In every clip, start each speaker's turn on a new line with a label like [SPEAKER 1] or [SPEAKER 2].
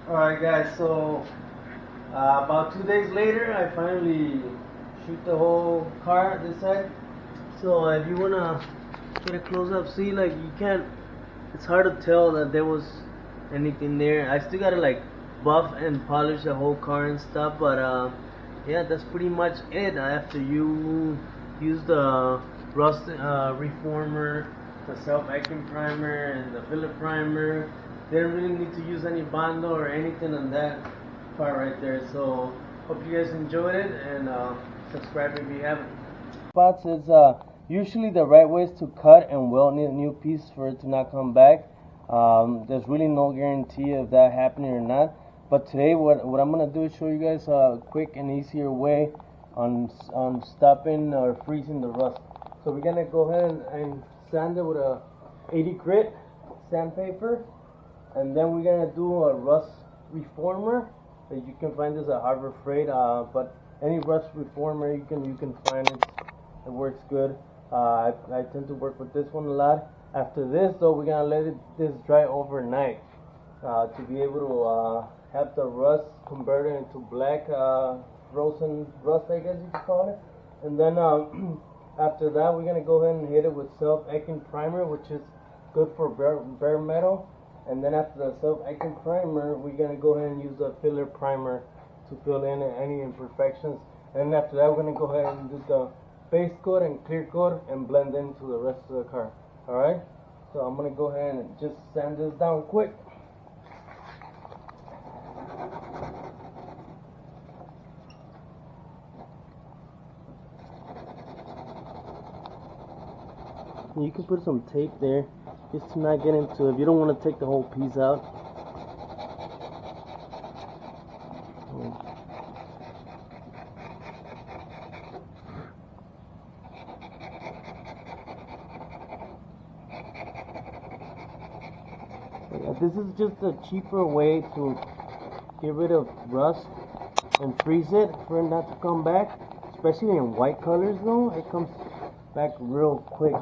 [SPEAKER 1] Alright guys, so about 2 days later I finally shoot the whole car this side. So if you wanna get a close up, see, like, you can't, it's hard to tell that there was anything there. I still gotta like buff and polish the whole car and stuff, but yeah, that's pretty much it. After you use the rust reformer, the self-acting primer, and the filler primer, didn't really need to use any Bondo or anything on that part right there. So hope you guys enjoyed it, and subscribe if you haven't. Spots is usually the right way is to cut and weld a new piece for it to not come back. There's really no guarantee of that happening or not. But today, what I'm gonna do is show you guys a quick and easier way on stopping or freezing the rust. So we're gonna go ahead and sand it with a 80 grit sandpaper, and then we're gonna do a rust reformer that you can find this at Harbor Freight. But any rust reformer you can find it works good. I tend to work with this one a lot. After this, though, we're gonna let this dry overnight to be able to have the rust converted into black frozen rust, I guess you could call it. And then after that, we're gonna go ahead and hit it with self-acting primer, which is good for bare metal. And then after the self-acting primer, we're gonna go ahead and use the filler primer to fill in any imperfections. And after that, we're gonna go ahead and do the base coat and clear coat and blend into the rest of the car. Alright? So I'm gonna go ahead and just sand this down quick. You can put some tape there just to not get into it. If you don't want to take the whole piece out. This is just a cheaper way to get rid of rust and freeze it for it not to come back. Especially in white colors though, it comes back real quick.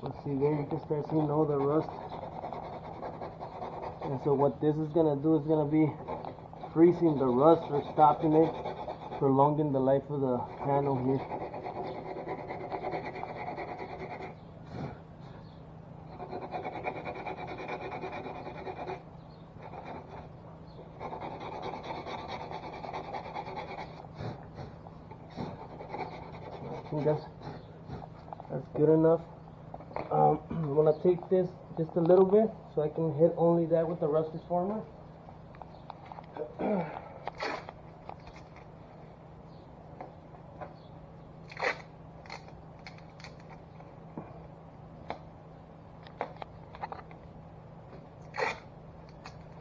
[SPEAKER 1] Let's see there, you can start seeing all the rust. And so what this is gonna do is gonna be freezing the rust or stopping it, prolonging the life of the panel here. I think that's good enough. I'm gonna take this just a little bit so I can hit only that with the rust reformer.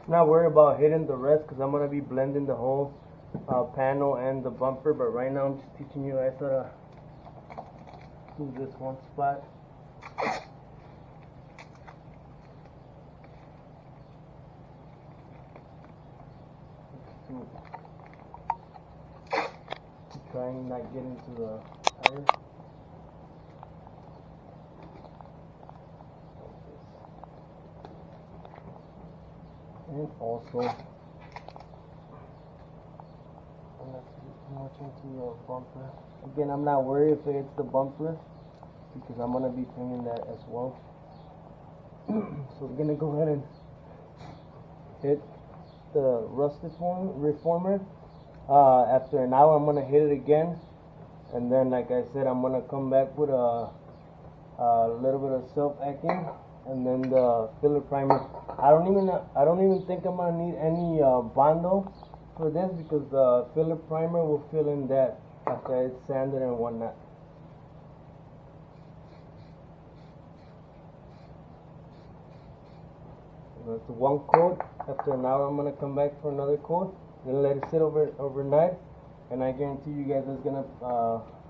[SPEAKER 1] Not worry about hitting the rest because I'm gonna be blending the whole panel and the bumper. But right now I'm just teaching you guys how to do this one spot. Trying not get into the tire. And also, not to get too much into your bumper. Again, I'm not worried if it's the bumper because I'm gonna be cleaning that as well. So we're gonna go ahead and hit the rust reformer. After an hour, I'm gonna hit it again, and then, like I said, I'm gonna come back with a little bit of self-acting, and then the filler primer. I don't even think I'm gonna need any Bondo for this because the filler primer will fill in that after it's sanded and whatnot. It's one coat. After an hour, I'm gonna come back for another coat. I'm gonna let it sit overnight, and I guarantee you guys it's gonna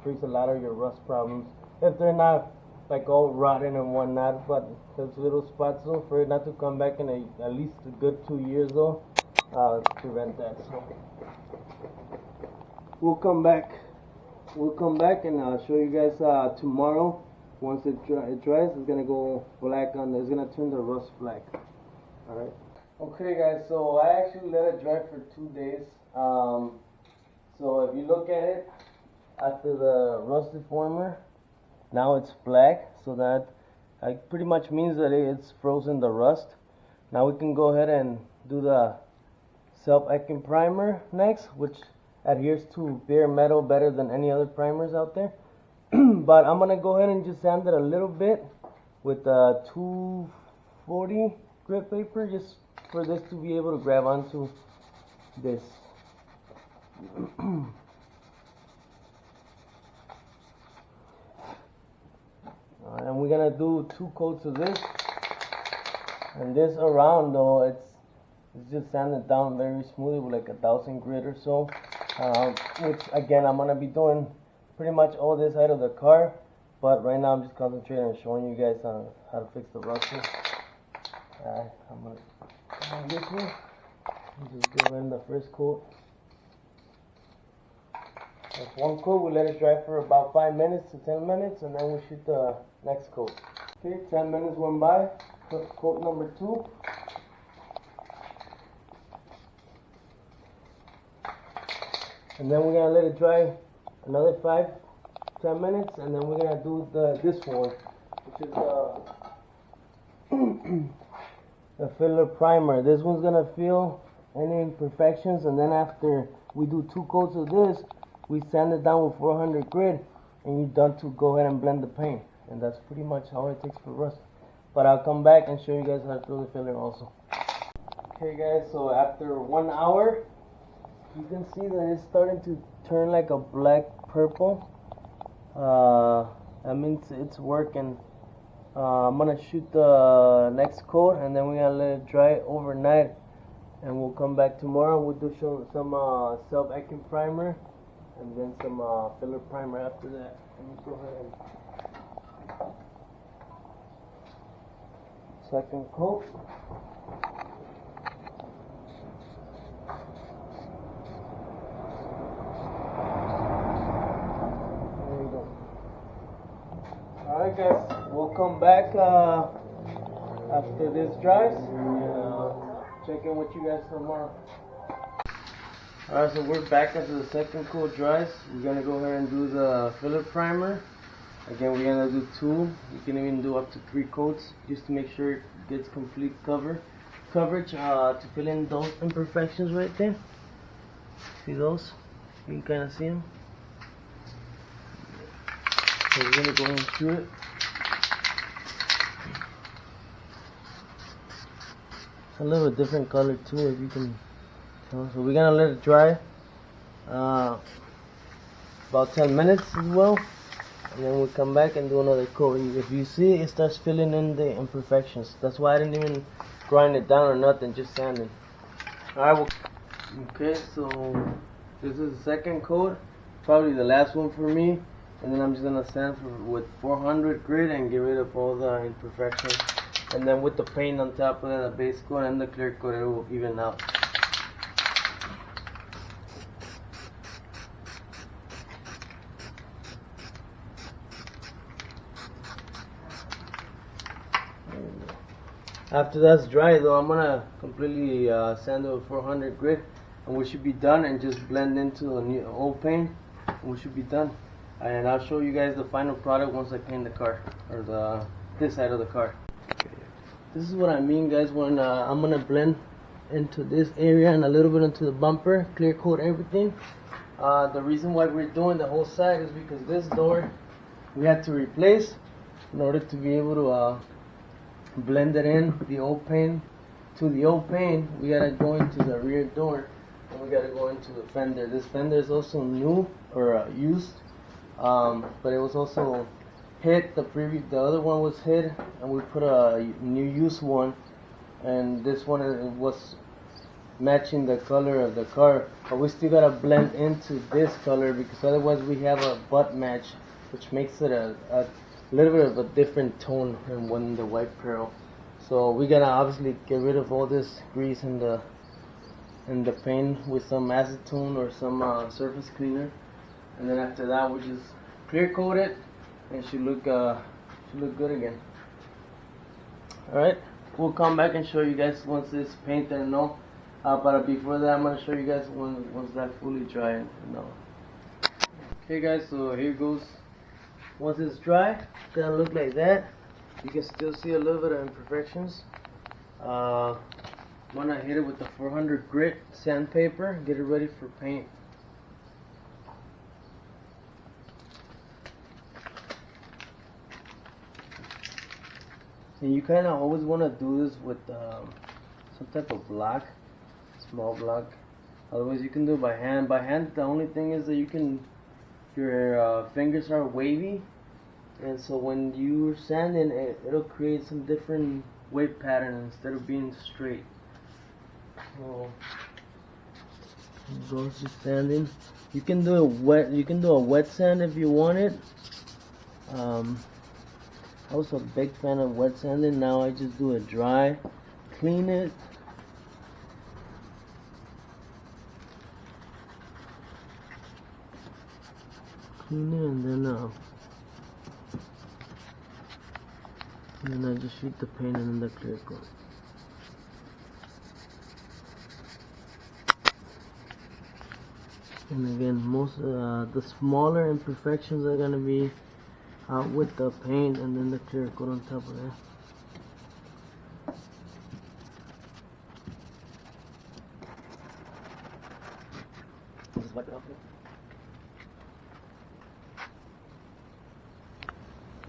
[SPEAKER 1] freeze a lot of your rust problems. If they're not like all rotten and whatnot, but those little spots though, for it not to come back in at least a good 2 years though, prevent that. So we'll come back and I'll show you guys tomorrow. Once it dries, it's gonna go black on. It's gonna turn the rust black. All right. Okay guys, so I actually let it dry for 2 days. So if you look at it, after the rust deformer, now it's black, so that pretty much means that it's frozen the rust. Now we can go ahead and do the self-acting primer next, which adheres to bare metal better than any other primers out there. But I'm gonna go ahead and just sand it a little bit with 240 grit paper, just for this to be able to grab onto this. And we're gonna do 2 coats of this, and this around though it's just sanded down very smoothly with like 1,000 grit or so, which again I'm gonna be doing pretty much all this side of the car, but right now I'm just concentrating on showing you guys how to fix the rust here. I'm gonna come on this way and just give in the first coat. That's 1 coat. We let it dry for about 5 minutes to 10 minutes, and then we shoot the next coat. Okay, 10 minutes went by. Coat number 2. And then we're gonna let it dry another 5-10 minutes, and then we're gonna do this one, which is the filler primer. This one's gonna fill any imperfections, and then after we do 2 coats of this, we sand it down with 400 grit, and you're done to go ahead and blend the paint. And that's pretty much how it takes for rust. But I'll come back and show you guys how to fill the filler also. Okay guys, so after 1 hour, you can see that it's starting to turn like a black purple. That means it's working. I'm gonna shoot the next coat, and then we're gonna let it dry overnight, and we'll come back tomorrow. We'll do some self-acting primer, and then some filler primer after that. Let me go ahead and second coat. There you go. Alright guys, we'll come back after this dries and check in with you guys tomorrow. Alright, so we're back after the second coat dries. We're gonna go ahead and do the filler primer. Again, we're gonna do 2. You can even do up to 3 coats, just to make sure it gets complete coverage to fill in those imperfections right there. See those? You can kind of see them. So we're gonna go and shoot it. It's a little different color too, if you can tell. So we're gonna let it dry about 10 minutes as well, and then we'll come back and do another coat. If you see, it starts filling in the imperfections. That's why I didn't even grind it down or nothing, just sanding. Alright, okay, so this is the second coat, probably the last one for me, and then I'm just gonna sand with 400 grit and get rid of all the imperfections, and then with the paint on top of that, the base coat and the clear coat, it will even out. After that's dry though, I'm gonna completely sand it with 400 grit, and we should be done, and just blend into the new old paint, and we should be done. And I'll show you guys the final product once I paint the car, or this side of the car. This is what I mean guys, when I'm gonna blend into this area and a little bit into the bumper, clear coat everything. The reason why we're doing the whole side is because this door we had to replace in order to be able to blend it in, the old paint to the old paint. We gotta go into the rear door, and we gotta go into the fender. This fender is also new, or used, but it was also hit. The other one was hit, and we put a new used one, and this one was matching the color of the car, but we still gotta blend into this color, because otherwise we have a butt match, which makes it a little bit of a different tone than when the white pearl. So we gotta obviously get rid of all this grease in the paint with some acetone or some surface cleaner, and then after that we just clear coat it, and it should look good again. All right, we'll come back and show you guys once it's painted and all. But before that, I'm gonna show you guys once that fully dry and all. Okay guys, so here goes. Once it's dry, it's gonna look like that. You can still see a little bit of imperfections. I'm gonna hit it with the 400 grit sandpaper, get it ready for paint. And you kind of always want to do this with some type of block, small block. Otherwise, you can do it by hand. By hand, the only thing is that your fingers are wavy, and so when you're sanding it, it'll create some different wave pattern instead of being straight. So, goes to sanding. You can do it wet. You can do a wet sand if you want it. I was a big fan of wet sanding. Now I just do it dry, clean it. Clean it and then I just shoot the paint in the clear coat. And again, most the smaller imperfections are gonna be out with the paint and then the clear coat on top of that. Just wipe it off.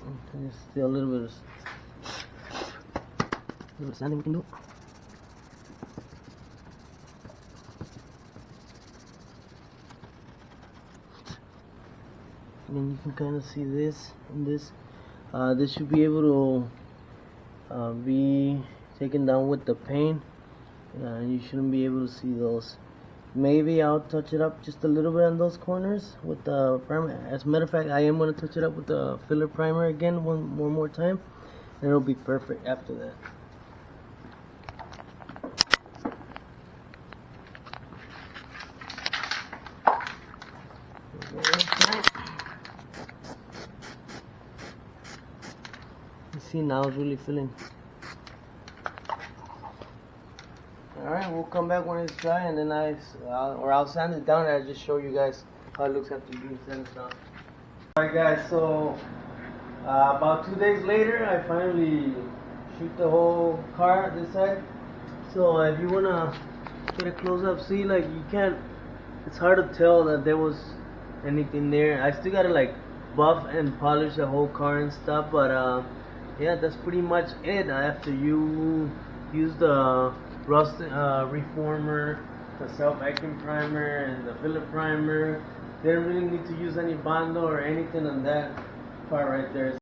[SPEAKER 1] Okay, there's still a little bit of sanding we can do. And you can kind of see this and this. This should be able to be taken down with the paint. You shouldn't be able to see those. Maybe I'll touch it up just a little bit on those corners with the primer. As a matter of fact, I am going to touch it up with the filler primer again one more time, and it'll be perfect after that. See, now it's really filling. Alright, we'll come back when it's dry, and then I'll sand it down and I'll just show you guys how it looks after being sanded down. Alright guys, so about 2 days later I finally shoot the whole car this side. So if you wanna get a close up, see, like, you can't, it's hard to tell that there was anything there. I still gotta like buff and polish the whole car and stuff, but yeah, that's pretty much it. After you use the rust reformer, the self-acting primer, and the filler primer, they don't really need to use any Bondo or anything on that part right there.